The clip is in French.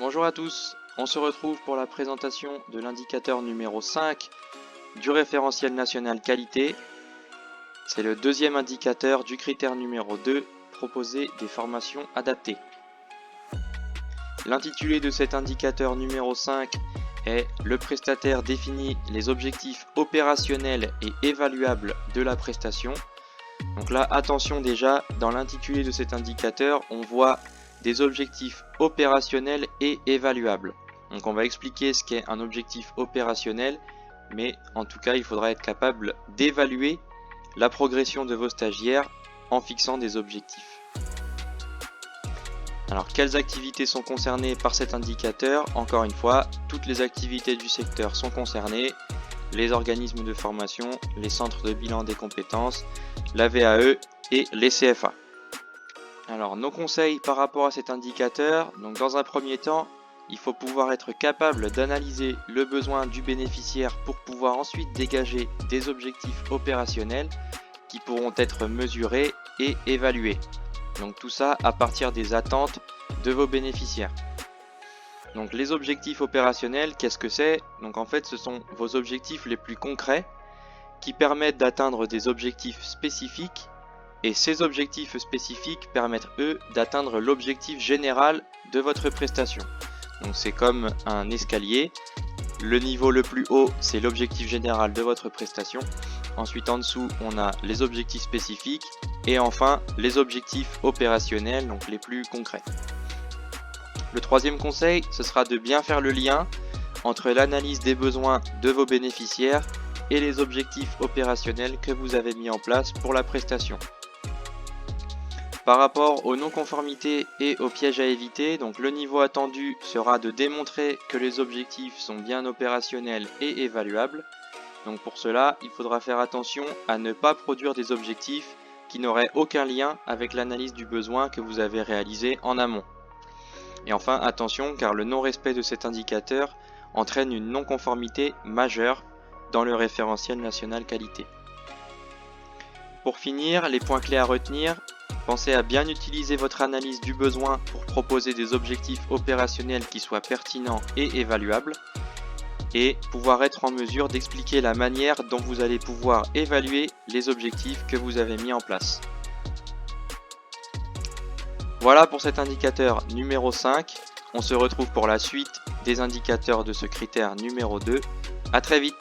Bonjour à tous, on se retrouve pour la présentation de l'indicateur numéro 5 du référentiel national qualité. C'est le deuxième indicateur du critère numéro 2, proposer des formations adaptées. L'intitulé de cet indicateur numéro 5 est « Le prestataire définit les objectifs opérationnels et évaluables de la prestation ». Donc là, attention déjà, dans l'intitulé de cet indicateur, on voit des objectifs opérationnels et évaluables. Donc on va expliquer ce qu'est un objectif opérationnel, mais en tout cas il faudra être capable d'évaluer la progression de vos stagiaires en fixant des objectifs. Alors quelles activités sont concernées par cet indicateur? Encore une fois, toutes les activités du secteur sont concernées, les organismes de formation, les centres de bilan des compétences, la VAE et les CFA. Alors nos conseils par rapport à cet indicateur, donc dans un premier temps, il faut pouvoir être capable d'analyser le besoin du bénéficiaire pour pouvoir ensuite dégager des objectifs opérationnels qui pourront être mesurés et évalués. Donc tout ça à partir des attentes de vos bénéficiaires. Donc les objectifs opérationnels, qu'est-ce que c'est? Donc en fait ce sont vos objectifs les plus concrets qui permettent d'atteindre des objectifs spécifiques. Et ces objectifs spécifiques permettent, eux, d'atteindre l'objectif général de votre prestation. Donc c'est comme un escalier. Le niveau le plus haut, c'est l'objectif général de votre prestation. Ensuite, en dessous, on a les objectifs spécifiques. Et enfin, les objectifs opérationnels, donc les plus concrets. Le troisième conseil, ce sera de bien faire le lien entre l'analyse des besoins de vos bénéficiaires et les objectifs opérationnels que vous avez mis en place pour la prestation. Par rapport aux non-conformités et aux pièges à éviter, donc le niveau attendu sera de démontrer que les objectifs sont bien opérationnels et évaluables. Donc pour cela, il faudra faire attention à ne pas produire des objectifs qui n'auraient aucun lien avec l'analyse du besoin que vous avez réalisé en amont. Et enfin, attention car le non-respect de cet indicateur entraîne une non-conformité majeure dans le référentiel national qualité. Pour finir, les points clés à retenir. Pensez à bien utiliser votre analyse du besoin pour proposer des objectifs opérationnels qui soient pertinents et évaluables et pouvoir être en mesure d'expliquer la manière dont vous allez pouvoir évaluer les objectifs que vous avez mis en place. Voilà pour cet indicateur numéro 5. On se retrouve pour la suite des indicateurs de ce critère numéro 2. À très vite!